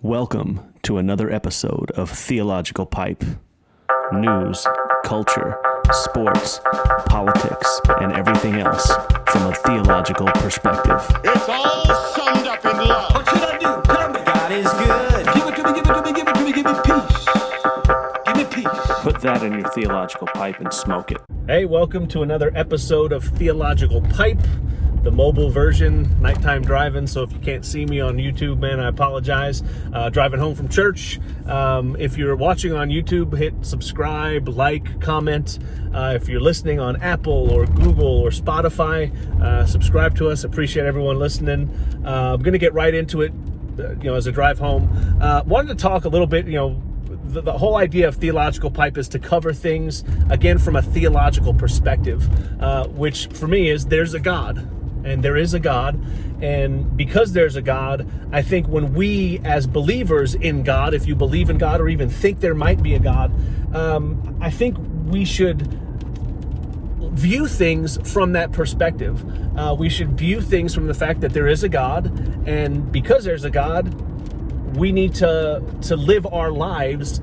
Welcome to another episode of Theological Pipe. News, culture, sports, politics, and everything else from a theological perspective. It's all summed up in love. What should I do? Tell me. God is good. Give it to me, give it to me, give it to me, give me peace. Give me peace. Put that in your theological pipe and smoke it. Hey, welcome to another episode of Theological Pipe, the mobile version, nighttime driving. So if you can't see me on YouTube, man, I apologize. Driving home from church. If you're watching on YouTube, hit subscribe, like, comment. If you're listening on Apple or Google or Spotify, subscribe to us. Appreciate everyone listening. I'm going to get right into it, as I drive home. Wanted to talk a little bit, the whole idea of Theological Pipe is to cover things, again, from a theological perspective, which for me is there's a God. And there is a God, and because there's a God, I think when we as believers in God, if you believe in God or even think there might be a God, I think we should view things from that perspective. We should view things from the fact that there is a God, and because there's a God, we need to live our lives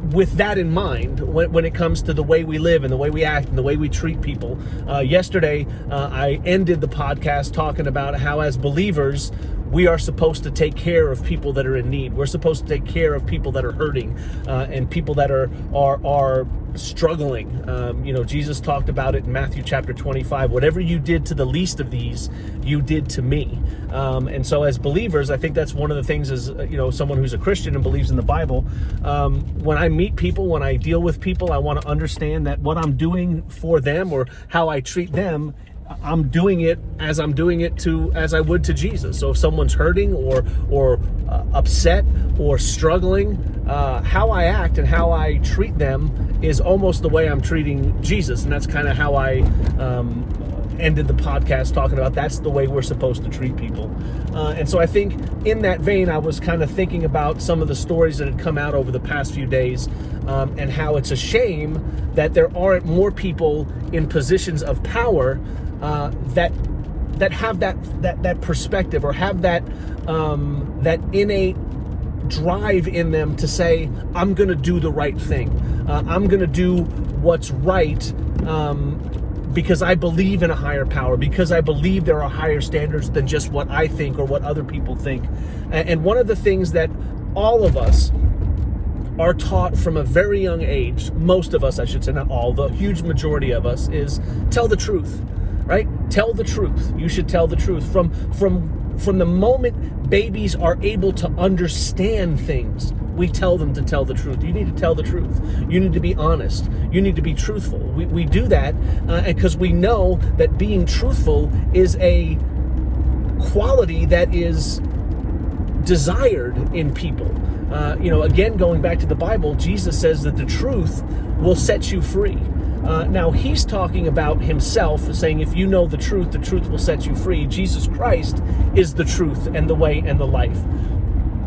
with that in mind when it comes to the way we live and the way we act and the way we treat people. Yesterday, I ended the podcast talking about how as believers, we are supposed to take care of people that are in need. We're supposed to take care of people that are hurting and people that are struggling. Jesus talked about it in Matthew chapter 25. Whatever you did to the least of these, you did to me. And so as believers, I think that's one of the things as, someone who's a Christian and believes in the Bible. When I meet people, when I deal with people, I want to understand that what I'm doing for them or how I treat them, I'm doing it as I'm doing it as I would to Jesus. So if someone's hurting or upset or struggling, how I act and how I treat them is almost the way I'm treating Jesus. And that's kind of how I ended the podcast talking about that's the way we're supposed to treat people. And so I think in that vein, I was kind of thinking about some of the stories that had come out over the past few days and how it's a shame that there aren't more people in positions of power that have that perspective or have that innate drive in them to say, I'm going to do the right thing. I'm going to do what's right because I believe in a higher power, because I believe there are higher standards than just what I think or what other people think. And one of the things that all of us are taught from a very young age, most of us, I should say, not all, the huge majority of us, is tell the truth. Right? Tell the truth. You should tell the truth. From the moment babies are able to understand things, we tell them to tell the truth. You need to tell the truth. You need to be honest. You need to be truthful. We do that because we know that being truthful is a quality that is desired in people. Again, going back to the Bible, Jesus says that the truth will set you free. Now, he's talking about himself, saying if you know the truth will set you free. Jesus Christ is the truth and the way and the life.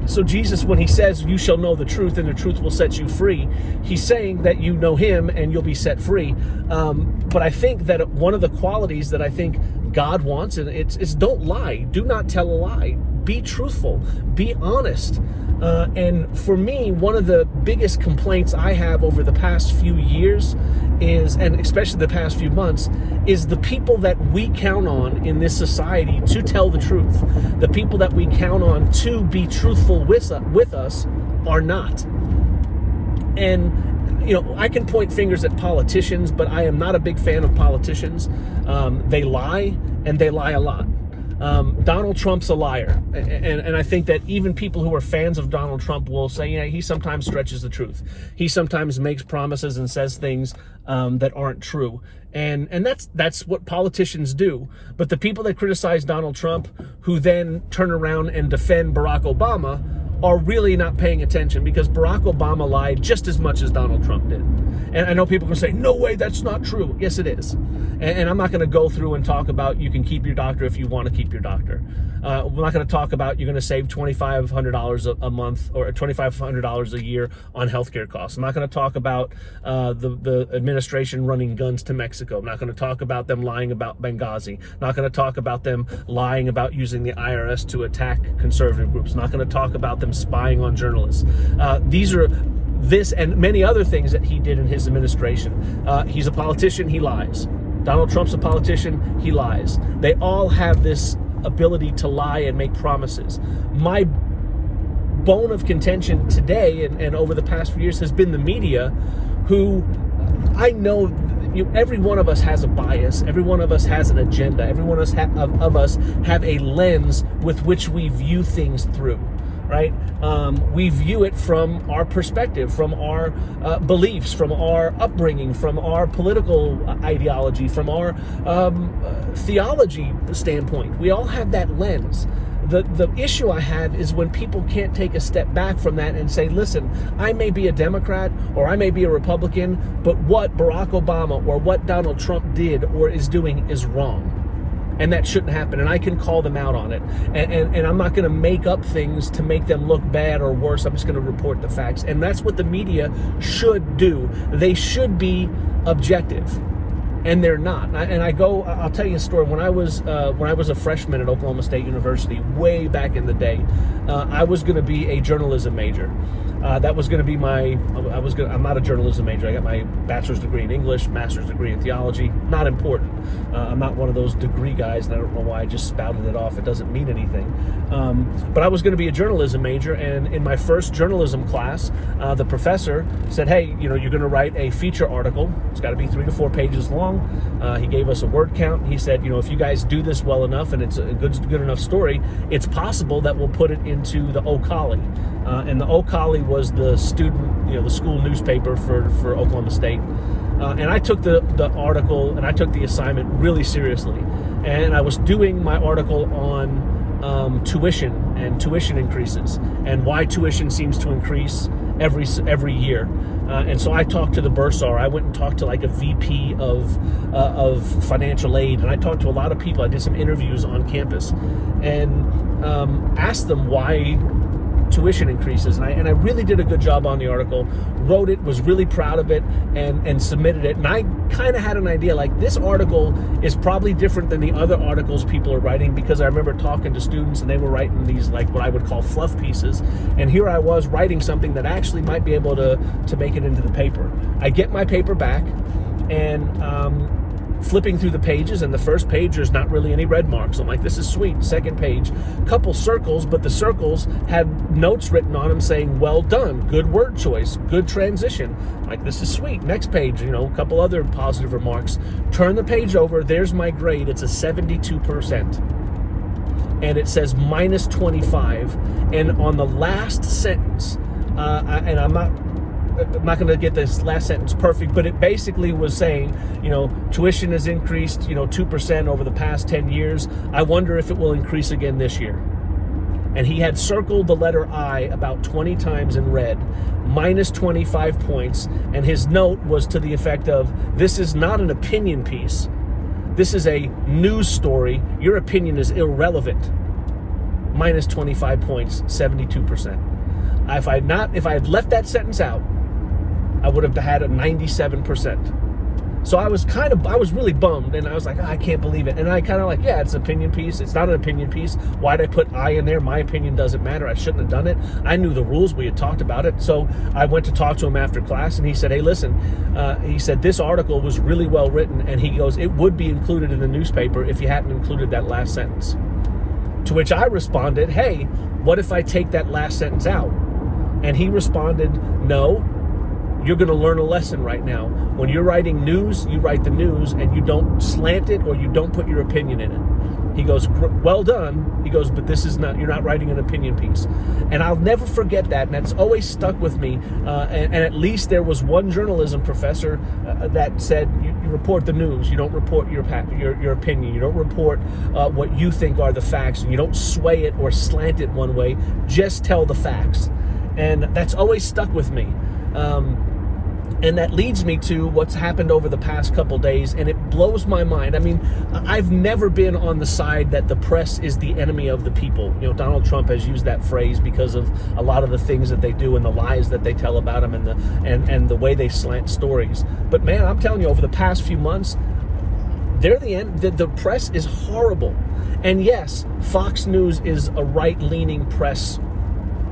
So Jesus, when he says you shall know the truth and the truth will set you free, he's saying that you know him and you'll be set free. But I think that one of the qualities that I think God wants, and it's don't lie. Do not tell a lie. Be truthful. Be honest. And for me, one of the biggest complaints I have over the past few years is, and especially the past few months, is the people that we count on in this society to tell the truth. The people that we count on to be truthful with us are not. And I can point fingers at politicians, but I am not a big fan of politicians. They lie, and they lie a lot. Donald Trump's a liar. And I think that even people who are fans of Donald Trump will say, he sometimes stretches the truth. He sometimes makes promises and says things that aren't true. And that's what politicians do. But the people that criticize Donald Trump, who then turn around and defend Barack Obama, are really not paying attention, because Barack Obama lied just as much as Donald Trump did. And I know people can say, no way, that's not true. Yes, it is. And I'm not going to go through and talk about you can keep your doctor if you want to keep your doctor. We're not going to talk about you're going to save $2,500 a month or $2,500 a year on healthcare costs. I'm not going to talk about the administration running guns to Mexico. I'm not going to talk about them lying about Benghazi. I'm not going to talk about them lying about using the IRS to attack conservative groups. I'm not going to talk about them spying on journalists. These are this and many other things that he did in his administration. He's a politician, he lies. Donald Trump's a politician, he lies. They all have this ability to lie and make promises. My bone of contention today and over the past few years has been the media, who I know every one of us has a bias, every one of us has an agenda, every one of us have a lens with which we view things through. Right? We view it from our perspective, from our beliefs, from our upbringing, from our political ideology, from our theology standpoint. We all have that lens. The issue I have is when people can't take a step back from that and say, listen, I may be a Democrat or I may be a Republican, but what Barack Obama or what Donald Trump did or is doing is wrong. And that shouldn't happen, and I can call them out on it. And I'm not going to make up things to make them look bad or worse. I'm just going to report the facts. And that's what the media should do. They should be objective, and they're not. I'll tell you a story. When I was a freshman at Oklahoma State University, way back in the day, I was going to be a journalism major. That was going to be I'm not a journalism major. I got my bachelor's degree in English, master's degree in theology. Not important. I'm not one of those degree guys, and I don't know why I just spouted it off. It doesn't mean anything. But I was going to be a journalism major, and in my first journalism class, the professor said, hey, you're going to write a feature article. It's got to be 3 to 4 pages long. He gave us a word count. He said, if you guys do this well enough and it's a good enough story, it's possible that we'll put it into the O'Colly. And the O'Colly was the the school newspaper for Oklahoma State. And I took the article and I took the assignment really seriously. And I was doing my article on tuition and tuition increases and why tuition seems to increase every year. And so I talked to the bursar. I went and talked to like a VP of financial aid, and I talked to a lot of people. I did some interviews on campus and asked them why tuition increases, and I really did a good job on the article, wrote it, was really proud of it, and submitted it. And I kind of had an idea, like, this article is probably different than the other articles people are writing, because I remember talking to students and they were writing these, like, what I would call fluff pieces, and here I was writing something that actually might be able to make it into the paper. I get my paper back, and flipping through the pages, and the first page, there's not really any red marks. I'm like, this is sweet. Second page, couple circles, but the circles had notes written on them saying, well done, good word choice, good transition. I'm like, this is sweet. Next page, a couple other positive remarks. Turn the page over, there's my grade. It's a 72%. And it says minus 25. And on the last sentence, and I'm not going to get this last sentence perfect, but it basically was saying, tuition has increased, 2% over the past 10 years. I wonder if it will increase again this year. And he had circled the letter I about 20 times in red, minus 25 points. And his note was to the effect of, this is not an opinion piece. This is a news story. Your opinion is irrelevant. Minus 25 points, 72%. If I had left that sentence out, I would have had a 97%. So I was really bummed, and I was like, I can't believe it. And I kind of like, yeah, it's an opinion piece. It's not an opinion piece. Why'd I put I in there? My opinion doesn't matter. I shouldn't have done it. I knew the rules. We had talked about it. So I went to talk to him after class, and he said, hey, listen, he said, this article was really well written, and he goes, it would be included in the newspaper if you hadn't included that last sentence. To which I responded, hey, what if I take that last sentence out? And he responded, no, you're going to learn a lesson right now. When you're writing news, you write the news, and you don't slant it or you don't put your opinion in it. He goes, well done. He goes, but you're not writing an opinion piece. And I'll never forget that, and that's always stuck with me. And at least there was one journalism professor that said, report the news. You don't report your opinion. You don't report what you think are the facts. And you don't sway it or slant it one way. Just tell the facts. And that's always stuck with me. And that leads me to what's happened over the past couple days, and it blows my mind. I mean, I've never been on the side that the press is the enemy of the people. You know, Donald Trump has used that phrase because of a lot of the things that they do and the lies that they tell about him and the way they slant stories. But man, I'm telling you, over the past few months, they're the end. The press is horrible. And yes, Fox News is a right-leaning press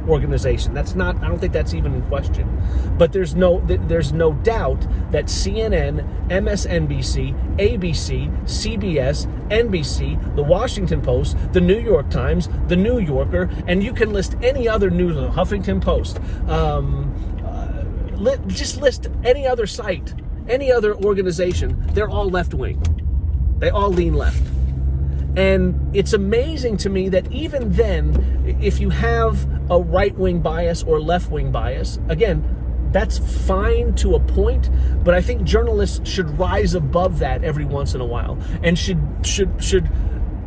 organization. I don't think that's even in question. But there's no doubt that CNN, MSNBC, ABC, CBS, NBC, the Washington Post, the New York Times, the New Yorker, and you can list any other news, the Huffington Post, just list any other site, any other organization, they're all left-wing. They all lean left. And it's amazing to me that even then, if you have a right-wing bias or left-wing bias, again, that's fine to a point, but I think journalists should rise above that every once in a while and should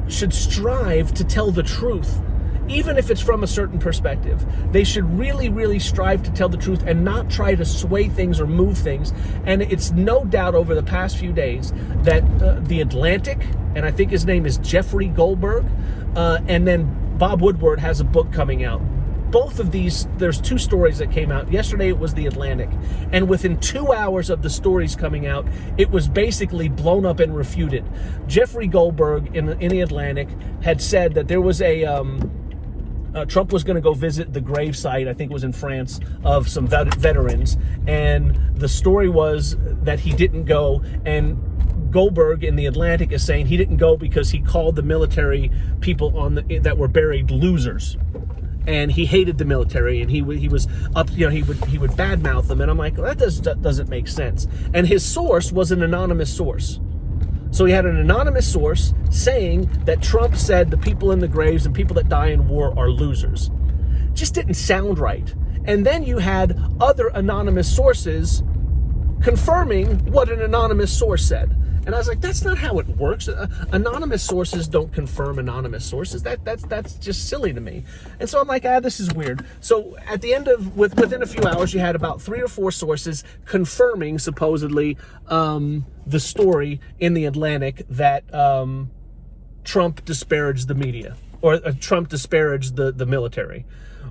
strive to tell the truth, even if it's from a certain perspective. They should really, really strive to tell the truth and not try to sway things or move things. And it's no doubt over the past few days that The Atlantic, and I think his name is Jeffrey Goldberg, and then Bob Woodward has a book coming out. Both of these, there's two stories that came out. Yesterday it was The Atlantic, and within 2 hours of the stories coming out, it was basically blown up and refuted. Jeffrey Goldberg in The Atlantic had said that there was Trump was going to go visit the gravesite, I think it was in France, of some veterans, and the story was that he didn't go, and Goldberg in The Atlantic is saying he didn't go because he called the military people that were buried losers. And he hated the military, and he was up, you know, he would badmouth them, and I'm like, well, that doesn't make sense. And his source was an anonymous source. So he had an anonymous source saying that Trump said the people in the graves and people that die in war are losers. Just didn't sound right. And then you had other anonymous sources confirming what an anonymous source said. And I was like, that's not how it works. Anonymous sources don't confirm anonymous sources. That's just silly to me. And so I'm like, this is weird. So at the end of, within a few hours, you had about 3 or 4 sources confirming supposedly the story in The Atlantic that Trump disparaged the media, or Trump disparaged the military.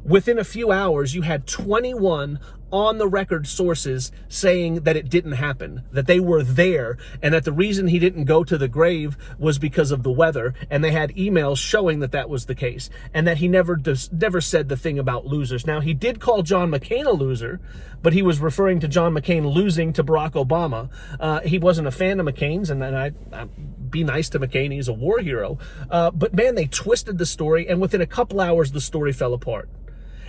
Within a few hours, you had 21 on-the-record sources saying that it didn't happen, that they were there, and that the reason he didn't go to the grave was because of the weather, and they had emails showing that that was the case, and that he never said the thing about losers. Now, he did call John McCain a loser, but he was referring to John McCain losing to Barack Obama. He wasn't a fan of McCain's, and I be nice to McCain, he's a war hero. But man, they twisted the story, and within a couple hours, the story fell apart.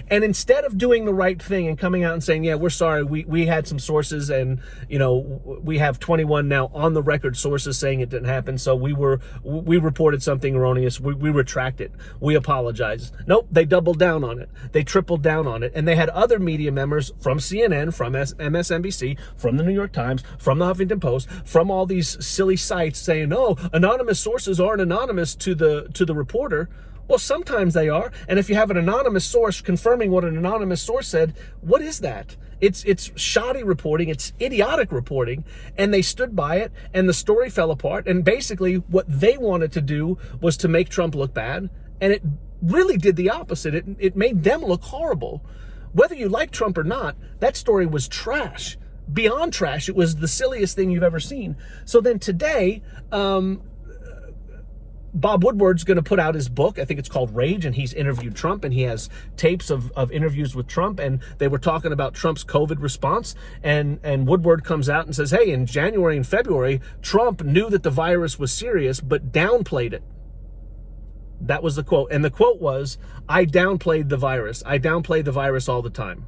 And instead of doing the right thing and coming out and saying, yeah, we're sorry, we had some sources, and, you know, we have 21 now on the record sources saying it didn't happen, so we reported something erroneous, we retract it, we apologize. Nope, they doubled down on it, they tripled down on it, and they had other media members from CNN, from MSNBC, from the New York Times, from the Huffington Post, from all these silly sites saying, no, anonymous sources aren't anonymous to the reporter. Well, sometimes they are. And if you have an anonymous source confirming what an anonymous source said, what is that? It's shoddy reporting. It's idiotic reporting. And they stood by it, and the story fell apart. And basically what they wanted to do was to make Trump look bad. And it really did the opposite. It made them look horrible. Whether you like Trump or not, that story was trash. Beyond trash. It was the silliest thing you've ever seen. So then today, Bob Woodward's going to put out his book. I think it's called Rage, and he's interviewed Trump, and he has tapes of interviews with Trump, and they were talking about Trump's COVID response, and Woodward comes out and says, hey, in January and February, Trump knew that the virus was serious, but downplayed it. That was the quote. And the quote was, I downplayed the virus. I downplayed the virus all the time.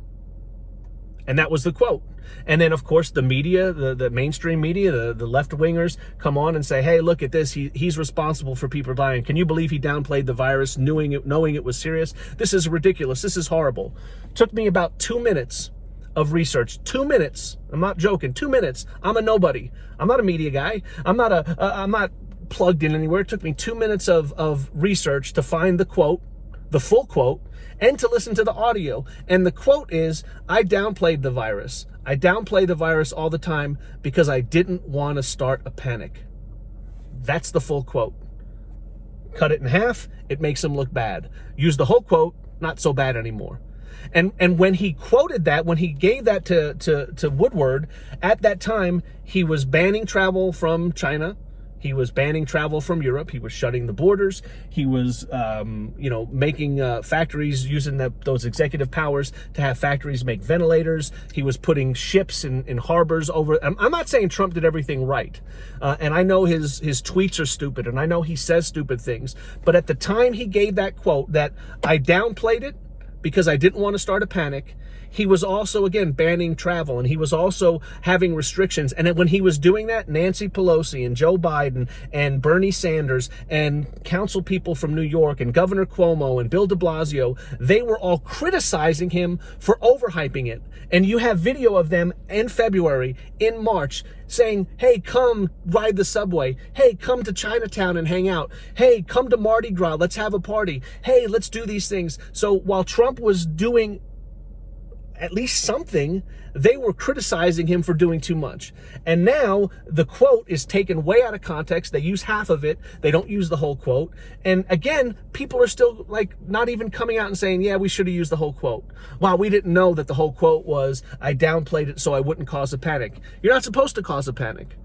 And that was the quote. And then, of course, the media, the mainstream media, the left-wingers come on and say, hey, look at this. He's responsible for people dying. Can you believe he downplayed the virus, knowing it was serious? This is ridiculous. This is horrible. Took me about 2 minutes of research. 2 minutes. I'm not joking. 2 minutes. I'm a nobody. I'm not a media guy. I'm not plugged in anywhere. It took me 2 minutes of research to find the quote, the full quote, and to listen to the audio. And the quote is, I downplayed the virus. I downplay the virus all the time because I didn't want to start a panic. That's the full quote. Cut it in half, it makes him look bad. Use the whole quote, not so bad anymore. And when he quoted that, when he gave that to Woodward, at that time, he was banning travel from China. He was banning travel from Europe. He was shutting the borders. He was, making factories, using those executive powers to have factories make ventilators. He was putting ships in harbors over. I'm not saying Trump did everything right. And I know his tweets are stupid, and I know he says stupid things. But at the time he gave that quote that I downplayed it because I didn't want to start a panic, he was also, again, banning travel, and he was also having restrictions. And when he was doing that, Nancy Pelosi and Joe Biden and Bernie Sanders and council people from New York and Governor Cuomo and Bill de Blasio, they were all criticizing him for overhyping it. And you have video of them in February, in March, saying, hey, come ride the subway. Hey, come to Chinatown and hang out. Hey, come to Mardi Gras. Let's have a party. Hey, let's do these things. So while Trump was doing at least something, they were criticizing him for doing too much. And now the quote is taken way out of context. They use half of it. They don't use the whole quote. And again, people are still not even coming out and saying, yeah, we should have used the whole quote. Wow, we didn't know that the whole quote was, I downplayed it so I wouldn't cause a panic. You're not supposed to cause a panic.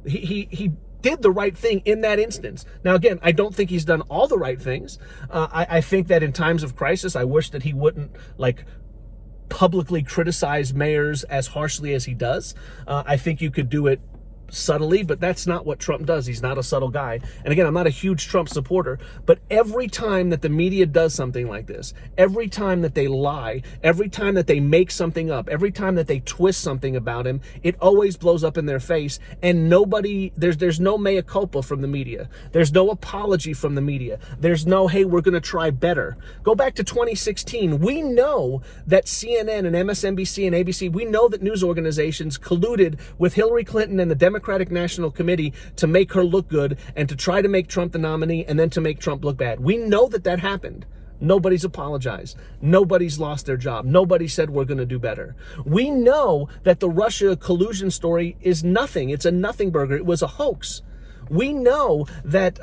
He did the right thing in that instance. Now, again, I don't think he's done all the right things. I think that in times of crisis, I wish that he wouldn't publicly criticize mayors as harshly as he does. I think you could do it subtly, but that's not what Trump does. He's not a subtle guy. And again, I'm not a huge Trump supporter, but every time that the media does something like this, every time that they lie, every time that they make something up, every time that they twist something about him, it always blows up in their face. And there's no mea culpa from the media. There's no apology from the media. There's no, hey, we're going to try better. Go back to 2016. We know that CNN and MSNBC and ABC, we know that news organizations colluded with Hillary Clinton and the Democratic National Committee to make her look good and to try to make Trump the nominee and then to make Trump look bad. We know that happened. Nobody's apologized. Nobody's lost their job. Nobody said we're going to do better. We know that the Russia collusion story is nothing. It's a nothing burger. It was a hoax. We know that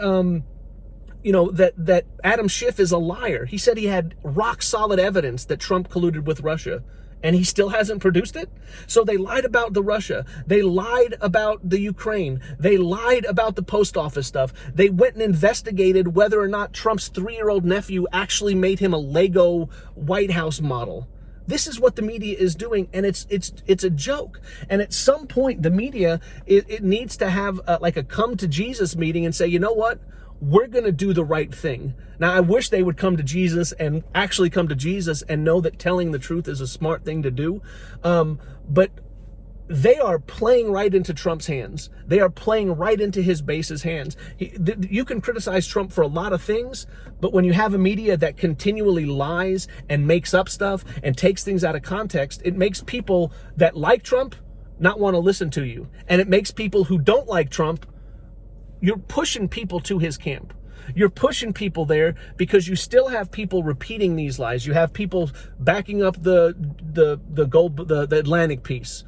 that Adam Schiff is a liar. He said he had rock solid evidence that Trump colluded with Russia, and he still hasn't produced it. So they lied about the Russia. They lied about the Ukraine. They lied about the post office stuff. They went and investigated whether or not Trump's 3-year-old nephew actually made him a Lego White House model. This is what the media is doing, and it's a joke. And at some point, the media, it needs to have a come to Jesus meeting and say, you know what? We're going to do the right thing. Now, I wish they would come to Jesus and actually come to Jesus and know that telling the truth is a smart thing to do. But they are playing right into Trump's hands. They are playing right into his base's hands. You can criticize Trump for a lot of things, but when you have a media that continually lies and makes up stuff and takes things out of context, it makes people that like Trump not want to listen to you. And it makes people who don't like Trump, you're pushing people to his camp. You're pushing people there because you still have people repeating these lies. You have people backing up the Atlantic piece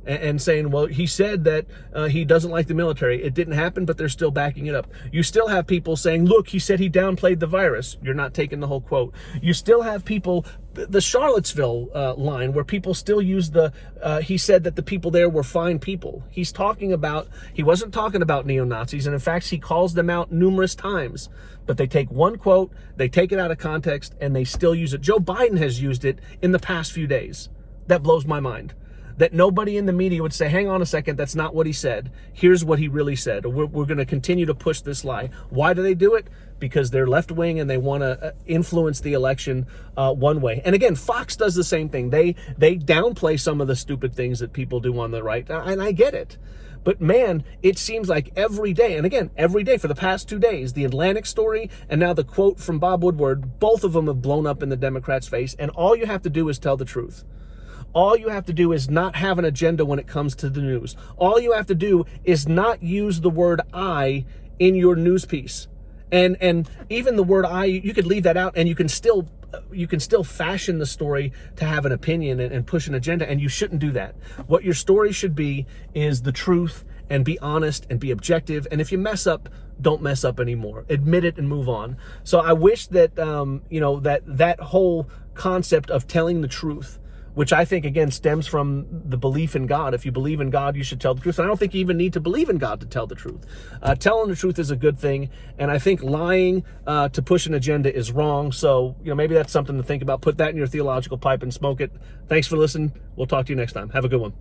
and saying, well, he said that he doesn't like the military. It didn't happen, but they're still backing it up. You still have people saying, look, he said he downplayed the virus. You're not taking the whole quote. You still have people, the Charlottesville line, where people still use he said that the people there were fine people. He wasn't talking about neo-Nazis, and in fact, he calls them out numerous times. But they take one quote, they take it out of context, and they still use it. Joe Biden has used it in the past few days. That blows my mind. That nobody in the media would say, hang on a second, that's not what he said. Here's what he really said. We're going to continue to push this lie. Why do they do it? Because they're left-wing and they want to influence the election one way. And again, Fox does the same thing. They downplay some of the stupid things that people do on the right, and I get it. But man, it seems like every day, and again, every day for the past 2 days, the Atlantic story and now the quote from Bob Woodward, both of them have blown up in the Democrats' face, and all you have to do is tell the truth. All you have to do is not have an agenda when it comes to the news. All you have to do is not use the word I in your news piece. And even the word I, you could leave that out, and you can still fashion the story to have an opinion and push an agenda, and you shouldn't do that. What your story should be is the truth, and be honest and be objective. And if you mess up, don't mess up anymore. Admit it and move on. So I wish that that whole concept of telling the truth, which I think, again, stems from the belief in God. If you believe in God, you should tell the truth. And I don't think you even need to believe in God to tell the truth. Telling the truth is a good thing. And I think lying to push an agenda is wrong. So, maybe that's something to think about. Put that in your theological pipe and smoke it. Thanks for listening. We'll talk to you next time. Have a good one.